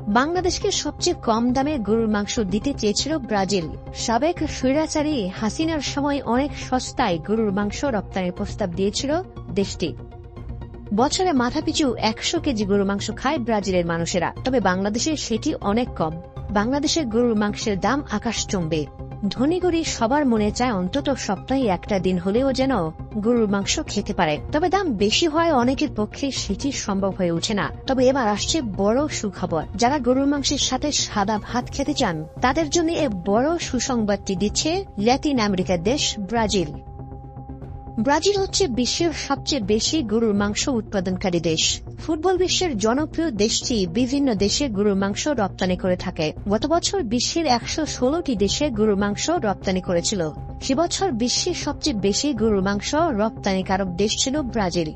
বাংলাদেশকে সবচেয়ে কম দামে গরুর মাংস দিতে চেয়েছিল ব্রাজিল। সাবেক স্বৈরাচারী হাসিনার সময় অনেক সস্তায় গরুর মাংস রপ্তানির প্রস্তাব দিয়েছিল দেশটি। বছরে মাথাপিছু 100 কেজি গরুর মাংস খায় ব্রাজিলের মানুষেরা, তবে বাংলাদেশে সেটি অনেক কম। বাংলাদেশের গরুর মাংসের দাম আকাশচুম্বে। ধনী গরিব সবার মনে চায় অন্তত সপ্তাহে একটা দিন হলেও যেন গরুর মাংস খেতে পারে, তবে দাম বেশি হয় অনেকের পক্ষে সেটি সম্ভব হয়ে ওঠে না। তবে এবার আসছে বড় সুখবর। যারা গরুর মাংসের সাথে সাদা ভাত খেতে চান তাদের জন্য এ বড় সুসংবাদটি দিচ্ছে ল্যাটিন আমেরিকার দেশ ব্রাজিল। ব্রাজিল হচ্ছে বিশ্বের সবচেয়ে বেশি গরুর মাংস উৎপাদনকারী দেশ। ফুটবল বিশ্বের জনপ্রিয় দেশটি বিভিন্ন দেশে গরুর মাংস রপ্তানি করে থাকে। গত বছর বিশ্বের 116টি দেশে গরুর মাংস রপ্তানি করেছিল। সে বছর বিশ্বের সবচেয়ে বেশি গরুর মাংস রপ্তানিকারক দেশ ছিল ব্রাজিল।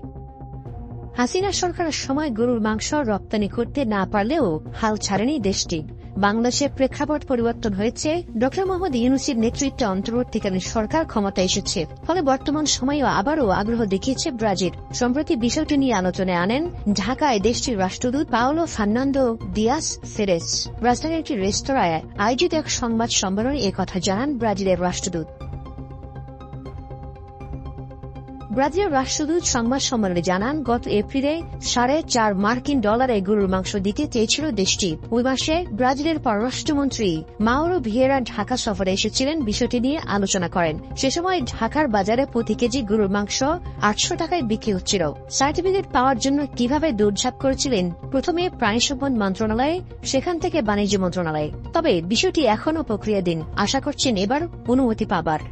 হাসিনা সরকারের সময় গরুর মাংস রপ্তানি করতে না পারলেও হাল ছাড়েনি দেশটি। বাংলাদেশের প্রেক্ষাপট পরিবর্তন হয়েছে। ড. মোহাম্মদ ইউনূসের নেতৃত্বে অন্তর্বর্তীকালীন সরকার ক্ষমতা এসেছে, ফলে বর্তমান সময়েও আবারও আগ্রহ দেখিয়েছে ব্রাজিল। সম্প্রতি বিষয়টি নিয়ে আলোচনায় আনেন ঢাকায় দেশটির রাষ্ট্রদূত পাওলো ফার্নান্দো দিয়াস ফেরেস। রাজধানীর একটি রেস্তোরাঁয় আয়োজিত এক সংবাদ সম্মেলনে একথা জানান ব্রাজিলের রাষ্ট্রদূত। ব্রাজিলের রাষ্ট্রদূত সংবাদ সম্মেলনে জানান, গত এপ্রিলে $4.5 মার্কিন গরুর মাংস দিতে চেয়েছিল দেশটি। ওই মাসে ব্রাজিলের পররাষ্ট্রমন্ত্রী মাউরো ভিয়েরা ঢাকা সফরে এসেছিলেন, বিষয়টি নিয়ে আলোচনা করেন। সে সময় ঢাকার বাজারে প্রতি কেজি গরুর মাংস 800 টাকায় বিক্রি হচ্ছিল। সার্টিফিকেট পাওয়ার জন্য কিভাবে দৌড়ঝাঁপ করেছিলেন প্রথমে প্রাণী সম্পদ মন্ত্রণালয়ে, সেখান থেকে বাণিজ্য মন্ত্রণালয়ে। তবে বিষয়টি এখনও প্রক্রিয়াধীন। আশা করছেন এবার অনুমতি পাবার।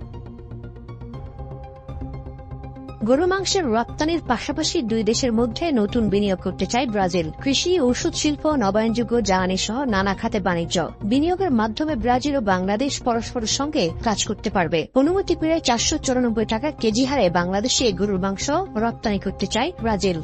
গরু মাংসের রপ্তানির পাশাপাশি দুই দেশের মধ্যে নতুন বিনিয়োগ করতে চায় ব্রাজিল। কৃষি, ওষুধ শিল্প, নবায়নযোগ্য জ্বালানি সহ নানা খাতে বাণিজ্য বিনিয়োগের মাধ্যমে ব্রাজিল ও বাংলাদেশ পরস্পরের সঙ্গে কাজ করতে পারবে। অনুমতি পেয়ে 494 টাকা কেজি হারে বাংলাদেশে গরুর মাংস রপ্তানি করতে চায় ব্রাজিল।